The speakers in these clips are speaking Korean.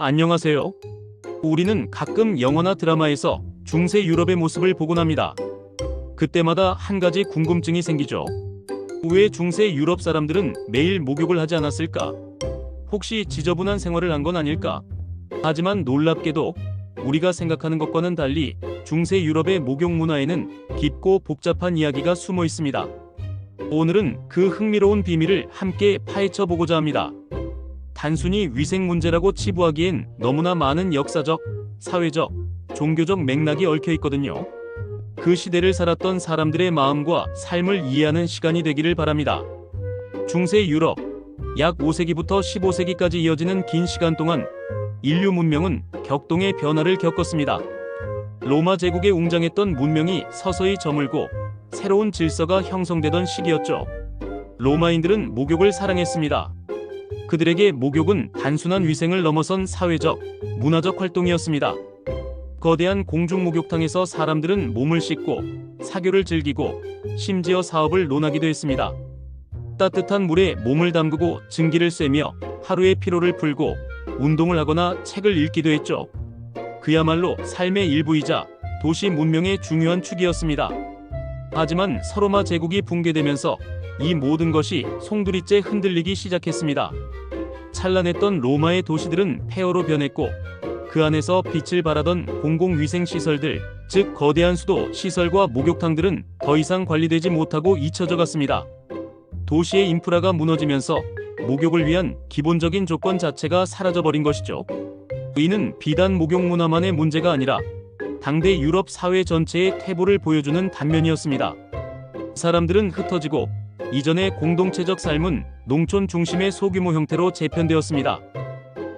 안녕하세요. 우리는 가끔 영화나 드라마에서 중세 유럽의 모습을 보곤 합니다. 그때마다 한 가지 궁금증이 생기죠. 왜 중세 유럽 사람들은 매일 목욕을 하지 않았을까? 혹시 지저분한 생활을 한 건 아닐까? 하지만 놀랍게도 우리가 생각하는 것과는 달리 중세 유럽의 목욕 문화에는 깊고 복잡한 이야기가 숨어 있습니다. 오늘은 그 흥미로운 비밀을 함께 파헤쳐 보고자 합니다. 단순히 위생 문제라고 치부하기엔 너무나 많은 역사적, 사회적, 종교적 맥락이 얽혀 있거든요. 그 시대를 살았던 사람들의 마음과 삶을 이해하는 시간이 되기를 바랍니다. 중세 유럽, 약 5세기부터 15세기까지 이어지는 긴 시간 동안 인류 문명은 격동의 변화를 겪었습니다. 로마 제국에 웅장했던 문명이 서서히 저물고 새로운 질서가 형성되던 시기였죠. 로마인들은 목욕을 사랑했습니다. 그들에게 목욕은 단순한 위생을 넘어선 사회적, 문화적 활동이었습니다. 거대한 공중 목욕탕에서 사람들은 몸을 씻고 사교를 즐기고 심지어 사업을 논하기도 했습니다. 따뜻한 물에 몸을 담그고 증기를 쐬며 하루의 피로를 풀고 운동을 하거나 책을 읽기도 했죠. 그야말로 삶의 일부이자 도시 문명의 중요한 축이었습니다. 하지만 서로마 제국이 붕괴되면서 이 모든 것이 송두리째 흔들리기 시작했습니다. 찬란했던 로마의 도시들은 폐허로 변했고 그 안에서 빛을 발하던 공공위생시설들, 즉 거대한 수도 시설과 목욕탕들은 더 이상 관리되지 못하고 잊혀져 갔습니다. 도시의 인프라가 무너지면서 목욕을 위한 기본적인 조건 자체가 사라져버린 것이죠. 이는 비단 목욕 문화만의 문제가 아니라 당대 유럽 사회 전체의 퇴보를 보여주는 단면이었습니다. 사람들은 흩어지고 이전의 공동체적 삶은 농촌 중심의 소규모 형태로 재편되었습니다.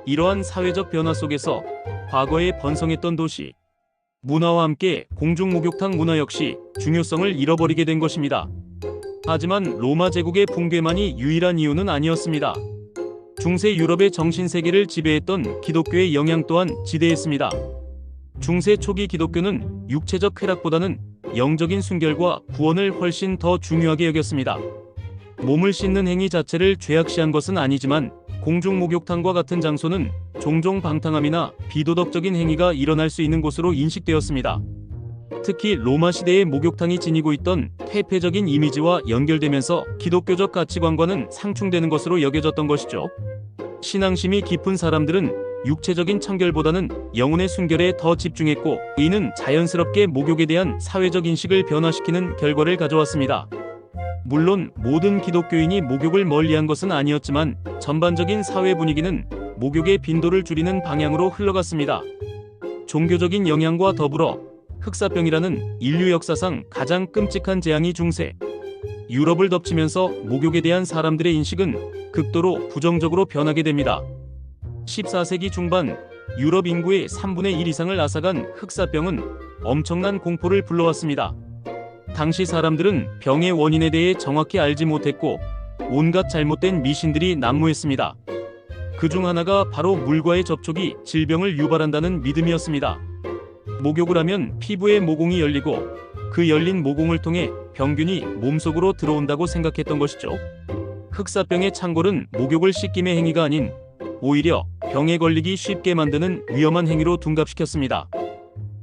이러한 사회적 변화 속에서 과거에 번성했던 도시 문화와 함께 공중목욕탕 문화 역시 중요성을 잃어버리게 된 것입니다. 하지만 로마 제국의 붕괴만이 유일한 이유는 아니었습니다. 중세 유럽의 정신세계를 지배했던 기독교의 영향 또한 지대했습니다. 중세 초기 기독교는 육체적 쾌락보다는 영적인 순결과 구원을 훨씬 더 중요하게 여겼습니다. 몸을 씻는 행위 자체를 죄악시한 것은 아니지만 공중목욕탕과 같은 장소는 종종 방탕함이나 비도덕적인 행위가 일어날 수 있는 곳으로 인식되었습니다. 특히 로마 시대의 목욕탕이 지니고 있던 퇴폐적인 이미지와 연결되면서 기독교적 가치관과는 상충되는 것으로 여겨졌던 것이죠. 신앙심이 깊은 사람들은 육체적인 청결보다는 영혼의 순결에 더 집중했고 이는 자연스럽게 목욕에 대한 사회적 인식을 변화시키는 결과를 가져왔습니다. 물론 모든 기독교인이 목욕을 멀리한 것은 아니었지만 전반적인 사회 분위기는 목욕의 빈도를 줄이는 방향으로 흘러갔습니다. 종교적인 영향과 더불어 흑사병이라는 인류 역사상 가장 끔찍한 재앙이 중세 유럽을 덮치면서 목욕에 대한 사람들의 인식은 극도로 부정적으로 변하게 됩니다. 14세기 중반 유럽 인구의 3분의 1 이상을 앗아간 흑사병은 엄청난 공포를 불러왔습니다. 당시 사람들은 병의 원인에 대해 정확히 알지 못했고 온갖 잘못된 미신들이 난무했습니다. 그중 하나가 바로 물과의 접촉이 질병을 유발한다는 믿음이었습니다. 목욕을 하면 피부의 모공이 열리고 그 열린 모공을 통해 병균이 몸속으로 들어온다고 생각했던 것이죠. 흑사병의 창궐은 목욕을 씻김의 행위가 아닌 오히려 병에 걸리기 쉽게 만드는 위험한 행위로 둔갑시켰습니다.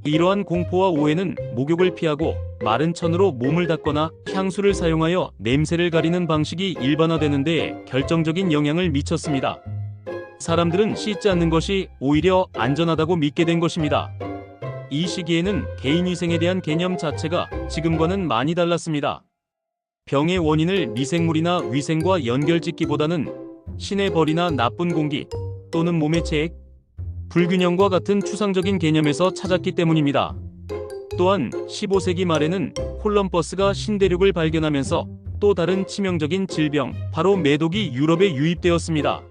이러한 공포와 오해는 목욕을 피하고 마른 천으로 몸을 닦거나 향수를 사용하여 냄새를 가리는 방식이 일반화되는 데 결정적인 영향을 미쳤습니다. 사람들은 씻지 않는 것이 오히려 안전하다고 믿게 된 것입니다. 이 시기에는 개인위생에 대한 개념 자체가 지금과는 많이 달랐습니다. 병의 원인을 미생물이나 위생과 연결짓기보다는 신의 벌이나 나쁜 공기 또는 몸의 체액, 불균형과 같은 추상적인 개념에서 찾았기 때문입니다. 또한 15세기 말에는 콜럼버스가 신대륙을 발견하면서 또 다른 치명적인 질병, 바로 매독이 유럽에 유입되었습니다.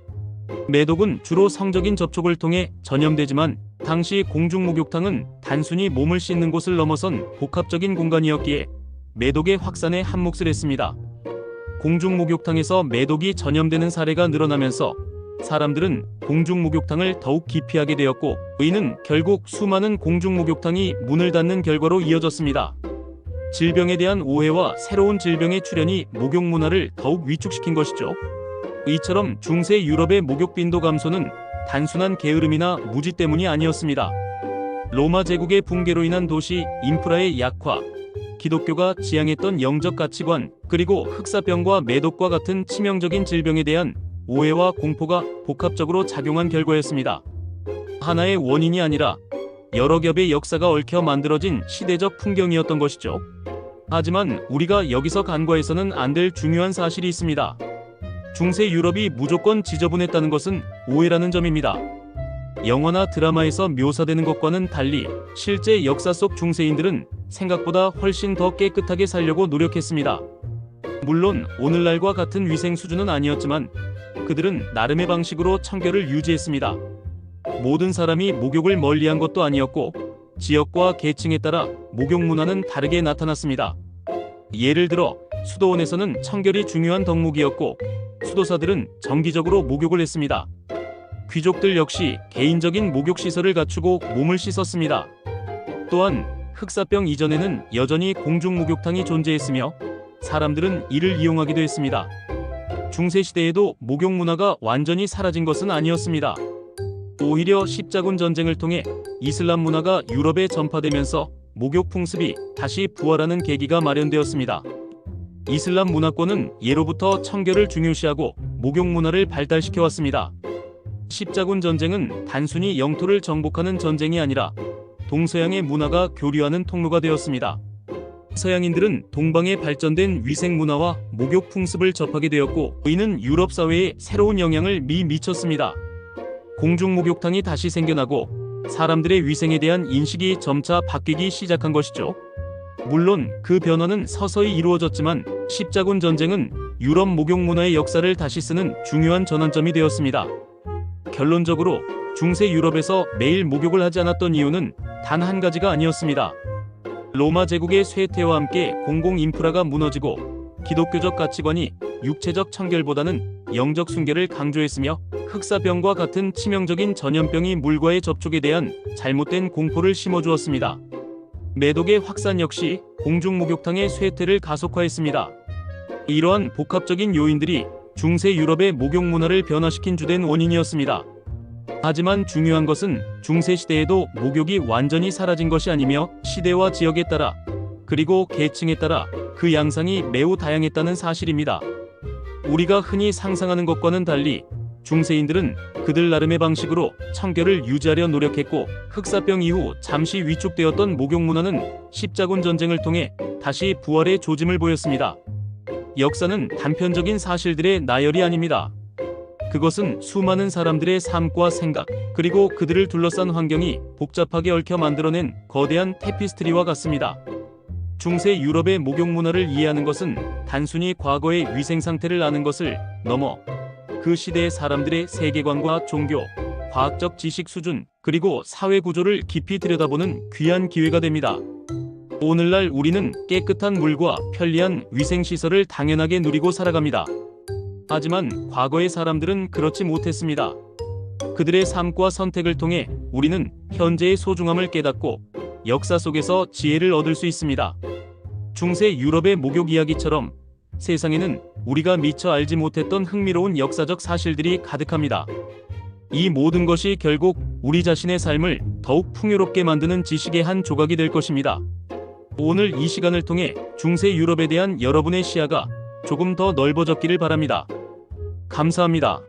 매독은 주로 성적인 접촉을 통해 전염되지만 당시 공중목욕탕은 단순히 몸을 씻는 곳을 넘어선 복합적인 공간이었기에 매독의 확산에 한몫을 했습니다. 공중목욕탕에서 매독이 전염되는 사례가 늘어나면서 사람들은 공중목욕탕을 더욱 기피하게 되었고 이는 결국 수많은 공중목욕탕이 문을 닫는 결과로 이어졌습니다. 질병에 대한 오해와 새로운 질병의 출현이 목욕 문화를 더욱 위축시킨 것이죠. 이처럼 중세 유럽의 목욕 빈도 감소는 단순한 게으름이나 무지 때문이 아니었습니다. 로마 제국의 붕괴로 인한 도시 인프라의 약화, 기독교가 지향했던 영적 가치관, 그리고 흑사병과 매독과 같은 치명적인 질병에 대한 오해와 공포가 복합적으로 작용한 결과였습니다. 하나의 원인이 아니라 여러 겹의 역사가 얽혀 만들어진 시대적 풍경이었던 것이죠. 하지만 우리가 여기서 간과해서는 안 될 중요한 사실이 있습니다. 중세 유럽이 무조건 지저분했다는 것은 오해라는 점입니다. 영화나 드라마에서 묘사되는 것과는 달리 실제 역사 속 중세인들은 생각보다 훨씬 더 깨끗하게 살려고 노력했습니다. 물론 오늘날과 같은 위생 수준은 아니었지만 그들은 나름의 방식으로 청결을 유지했습니다. 모든 사람이 목욕을 멀리한 것도 아니었고 지역과 계층에 따라 목욕 문화는 다르게 나타났습니다. 예를 들어 수도원에서는 청결이 중요한 덕목이었고 수도사들은 정기적으로 목욕을 했습니다. 귀족들 역시 개인적인 목욕시설을 갖추고 몸을 씻었습니다. 또한 흑사병 이전에는 여전히 공중목욕탕이 존재했으며 사람들은 이를 이용하기도 했습니다. 중세시대에도 목욕 문화가 완전히 사라진 것은 아니었습니다. 오히려 십자군 전쟁을 통해 이슬람 문화가 유럽에 전파되면서 목욕 풍습이 다시 부활하는 계기가 마련되었습니다. 이슬람 문화권은 예로부터 청결을 중요시하고 목욕 문화를 발달시켜 왔습니다. 십자군 전쟁은 단순히 영토를 정복하는 전쟁이 아니라 동서양의 문화가 교류하는 통로가 되었습니다. 서양인들은 동방의 발전된 위생 문화와 목욕 풍습을 접하게 되었고 이는 유럽 사회에 새로운 영향을 미쳤습니다. 공중목욕탕이 다시 생겨나고 사람들의 위생에 대한 인식이 점차 바뀌기 시작한 것이죠. 물론 그 변화는 서서히 이루어졌지만 십자군 전쟁은 유럽 목욕 문화의 역사를 다시 쓰는 중요한 전환점이 되었습니다. 결론적으로 중세 유럽에서 매일 목욕을 하지 않았던 이유는 단 한 가지가 아니었습니다. 로마 제국의 쇠퇴와 함께 공공 인프라가 무너지고 기독교적 가치관이 육체적 청결보다는 영적 순결을 강조했으며 흑사병과 같은 치명적인 전염병이 물과의 접촉에 대한 잘못된 공포를 심어주었습니다. 매독의 확산 역시 공중목욕탕의 쇠퇴를 가속화했습니다. 이러한 복합적인 요인들이 중세 유럽의 목욕 문화를 변화시킨 주된 원인이었습니다. 하지만 중요한 것은 중세 시대에도 목욕이 완전히 사라진 것이 아니며 시대와 지역에 따라 그리고 계층에 따라 그 양상이 매우 다양했다는 사실입니다. 우리가 흔히 상상하는 것과는 달리 중세인들은 그들 나름의 방식으로 청결을 유지하려 노력했고 흑사병 이후 잠시 위축되었던 목욕 문화는 십자군 전쟁을 통해 다시 부활의 조짐을 보였습니다. 역사는 단편적인 사실들의 나열이 아닙니다. 그것은 수많은 사람들의 삶과 생각, 그리고 그들을 둘러싼 환경이 복잡하게 얽혀 만들어낸 거대한 테피스트리와 같습니다. 중세 유럽의 목욕 문화를 이해하는 것은 단순히 과거의 위생 상태를 아는 것을 넘어 그 시대의 사람들의 세계관과 종교, 과학적 지식 수준, 그리고 사회 구조를 깊이 들여다보는 귀한 기회가 됩니다. 오늘날 우리는 깨끗한 물과 편리한 위생시설을 당연하게 누리고 살아갑니다. 하지만 과거의 사람들은 그렇지 못했습니다. 그들의 삶과 선택을 통해 우리는 현재의 소중함을 깨닫고 역사 속에서 지혜를 얻을 수 있습니다. 중세 유럽의 목욕 이야기처럼 세상에는 우리가 미처 알지 못했던 흥미로운 역사적 사실들이 가득합니다. 이 모든 것이 결국 우리 자신의 삶을 더욱 풍요롭게 만드는 지식의 한 조각이 될 것입니다. 오늘 이 시간을 통해 중세 유럽에 대한 여러분의 시야가 조금 더 넓어졌기를 바랍니다. 감사합니다.